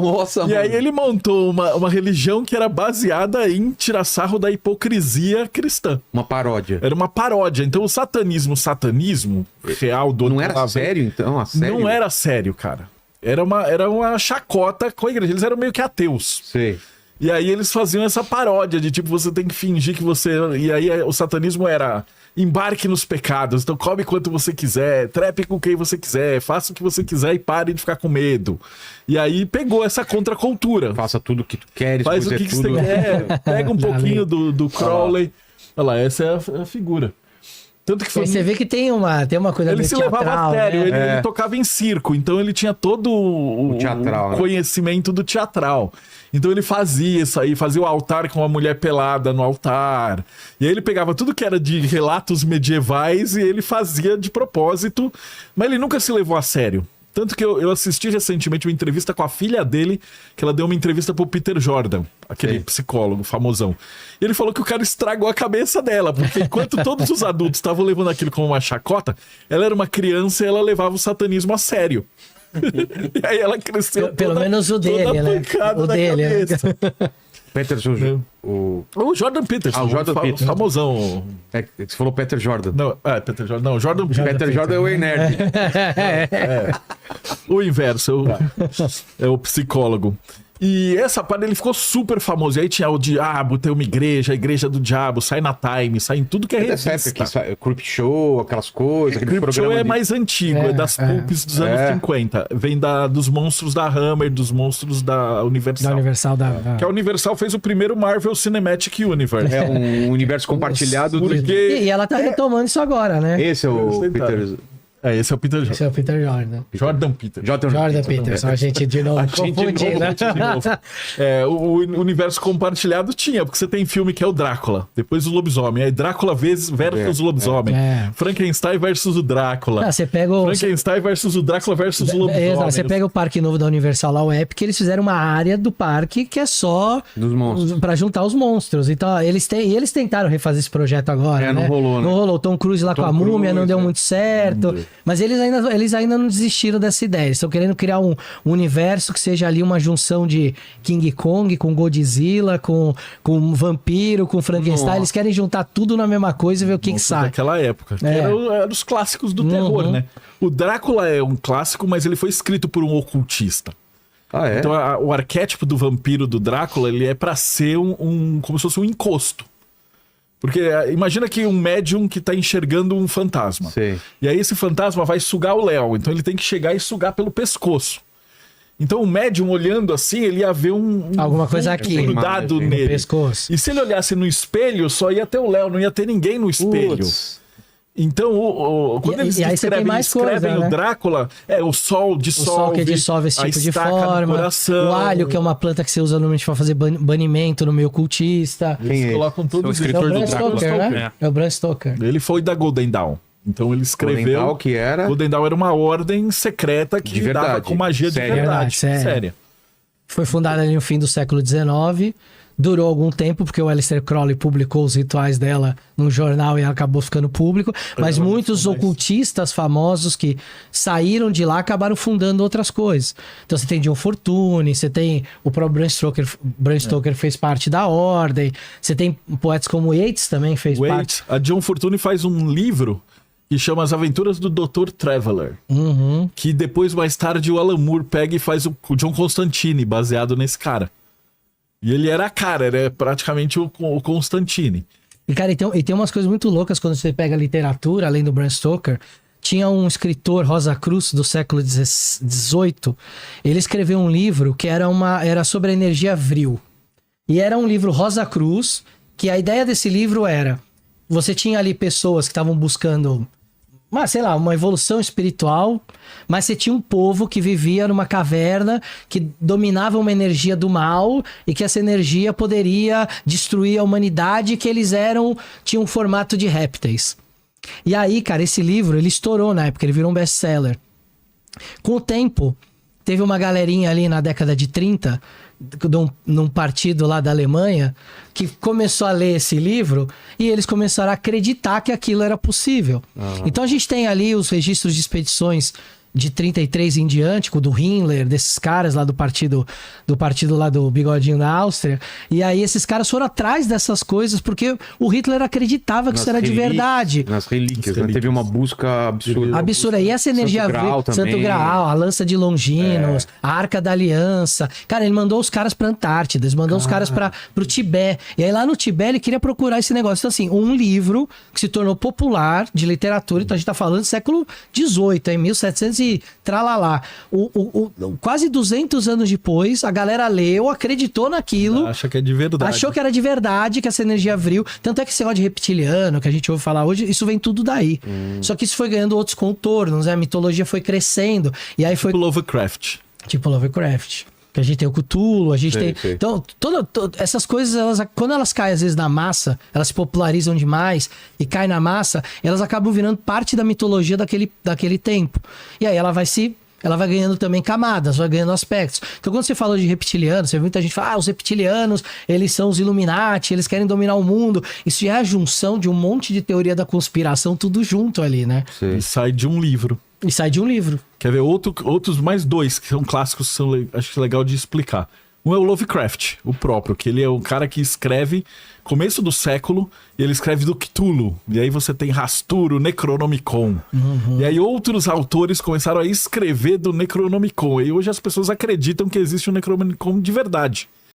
Nossa, E aí ele montou uma religião que era baseada em tirar sarro da hipocrisia cristã. Uma paródia. Era uma paródia. Então o satanismo real do Não outro era lado, sério, então? A sério? Não era sério, cara. Era uma chacota com a igreja. Eles eram meio que ateus. Sei. E aí eles faziam essa paródia de tipo, você tem que fingir que você... E aí o satanismo era... Embarque nos pecados, então come quanto você quiser, trepe com quem você quiser, faça o que você quiser e pare de ficar com medo. E aí pegou essa contracultura. Faça tudo o que tu queres, Faz o que você quer, pega um pouquinho do Crowley. Olha lá, essa é a figura. Tanto que foi... Aí você vê que tem uma coisa Ele meio se levava teatral, a sério, né? ele tocava em circo, então ele tinha todo o teatral, né? conhecimento do teatral. Então ele fazia isso aí, fazia o altar com uma mulher pelada no altar. E aí ele pegava tudo que era de relatos medievais e ele fazia de propósito, mas ele nunca se levou a sério. Tanto que eu assisti recentemente uma entrevista com a filha dele, que ela deu uma entrevista pro Peter Jordan, aquele psicólogo famosão. E ele falou que o cara estragou a cabeça dela, porque enquanto todos os adultos estavam levando aquilo como uma chacota, ela era uma criança e ela levava o satanismo a sério. E aí ela cresceu Pelo menos o dele, né? O dele, né? Peter o Jordan Peterson. O Jordan Peterson. Famosão. É que você falou Peter Jordan. Não, Peter Jordan. Não, Jordan Peterson. Peter Jordan é o Ei Nerd. O inverso, é o psicólogo. E essa parte ele ficou super famoso. E aí tinha o diabo, tem uma igreja, a igreja do diabo, sai na Time, sai em tudo que é Dessa revista. época que sai Creep Show, aquelas coisas. Creep Show é mais antigo, é das pulps dos anos 50. Vem dos monstros da Hammer, dos monstros da Universal. Da Universal, Que a Universal fez o primeiro Marvel Cinematic Universe. É um universo compartilhado. Porque... E ela tá retomando isso agora, né? Esse é o Peter... esse é o Peter Jordan. Esse é o Peter Jordan. Jordan Peterson. Jordan Peterson, a gente de novo confundindo. O universo compartilhado tinha, porque você tem filme que é o Drácula, depois o lobisomem, aí Drácula versus o lobisomem, Frankenstein versus o Drácula. Você pega o... Frankenstein versus o Drácula versus o lobisomem. Exato, você pega o Parque Novo da Universal lá, o Epic, eles fizeram uma área do parque que é só dos monstros, pra juntar os monstros. Então, eles tentaram refazer esse projeto agora, né? Não rolou, né? Não rolou. Tom Cruise lá com a múmia, não deu muito certo. Mas eles ainda não desistiram dessa ideia. Eles estão querendo criar um universo que seja ali uma junção de King Kong com Godzilla, com vampiro, com Frankenstein. Nossa. Eles querem juntar tudo na mesma coisa e ver o que sai. Naquela época. Que era os clássicos do terror, né? O Drácula é um clássico, mas ele foi escrito por um ocultista. Ah, é? Então o arquétipo do vampiro do Drácula, ele é pra ser como se fosse um encosto. Porque imagina que um médium que tá enxergando um fantasma. Sei. E aí esse fantasma vai sugar o Léo. Então ele tem que chegar e sugar pelo pescoço. Então o médium olhando assim, ele ia ver alguma coisa aqui grudado no nele. pescoço. E se ele olhasse no espelho, só ia ter o Léo, não ia ter ninguém no espelho. Então, quando eles escrevem o Drácula, o sol dissolve. O sol que dissolve esse tipo de forma. Coração. O alho, que é uma planta que você usa normalmente para fazer banimento no meio cultista. Eles colocam tudo isso. É o Bram Stoker, né? É o Bram Stoker. Ele foi da Golden Dawn. Então ele escreveu... Golden Dawn, que era? Golden Dawn era uma ordem secreta que lidava com magia de verdade. Séria. Foi fundada ali no fim do século XIX. Durou algum tempo, porque o Aleister Crowley publicou os rituais dela num jornal e ela acabou ficando público. Mas muitos ocultistas famosos que saíram de lá acabaram fundando outras coisas. Então você tem John Fortune, você tem o próprio Bram Stoker fez parte da ordem. Você tem poetas como Yeats também fez parte. A John Fortune faz um livro que chama As Aventuras do Dr. Traveler. Que depois, mais tarde, o Alan Moore pega e faz o John Constantine, baseado nesse cara. E ele era praticamente o Constantine. E, cara, e tem umas coisas muito loucas quando você pega a literatura, além do Bram Stoker. Tinha um escritor, Rosa Cruz, do século XVIII. Ele escreveu um livro que era sobre a energia vril. E era um livro Rosa Cruz, que a ideia desse livro era... Você tinha ali pessoas que estavam buscando... uma evolução espiritual, mas você tinha um povo que vivia numa caverna, que dominava uma energia do mal, e que essa energia poderia destruir a humanidade, que eles tinham um formato de répteis. E aí, cara, esse livro, ele estourou na época, ele virou um best-seller. Com o tempo, teve uma galerinha ali na década de 30... num partido lá da Alemanha, que começou a ler esse livro e eles começaram a acreditar que aquilo era possível. Então a gente tem ali os registros de expedições de 33 em diante, com o do Himmler, desses caras lá do partido lá do bigodinho da Áustria. E aí esses caras foram atrás dessas coisas porque o Hitler acreditava que isso era de verdade. Nas relíquias, né? Teve uma busca absurda. Absurda. E essa energia Santo Graal também. Santo Graal, a lança de Longinos, a Arca da Aliança. Cara, ele mandou os caras pra Antártida, ele mandou os caras pro Tibete. E aí lá no Tibete ele queria procurar esse negócio. Então assim, um livro que se tornou popular de literatura, então a gente tá falando do século XVIII, em 1700 e tralalá. Quase 200 anos depois, a galera leu, acreditou naquilo. Acha que é de verdade. Achou que era de verdade, que essa energia vril. Tanto é que esse negócio de reptiliano, que a gente ouve falar hoje, isso vem tudo daí. Só que isso foi ganhando outros contornos, né? A mitologia foi crescendo. E aí foi. Tipo Lovecraft. Tipo Lovecraft. Que a gente tem o Cthulhu, a gente tem... Então, essas coisas, quando elas caem às vezes na massa, elas se popularizam demais e caem na massa, elas acabam virando parte da mitologia daquele tempo. E aí ela vai ganhando também camadas, vai ganhando aspectos. Então, quando você falou de reptilianos, você vê muita gente falar, os reptilianos, eles são os Illuminati, eles querem dominar o mundo. Isso é a junção de um monte de teoria da conspiração, tudo junto ali, né? E sai de um livro. E sai de um livro. Quer ver outros mais dois, que são clássicos, acho legal de explicar. Um é o Lovecraft, o próprio, que ele é um cara que escreve começo do século, e ele escreve do Cthulhu. E aí você tem Rasturo, Necronomicon. E aí outros autores começaram a escrever do Necronomicon. E hoje as pessoas acreditam que existe um Necronomicon de verdade.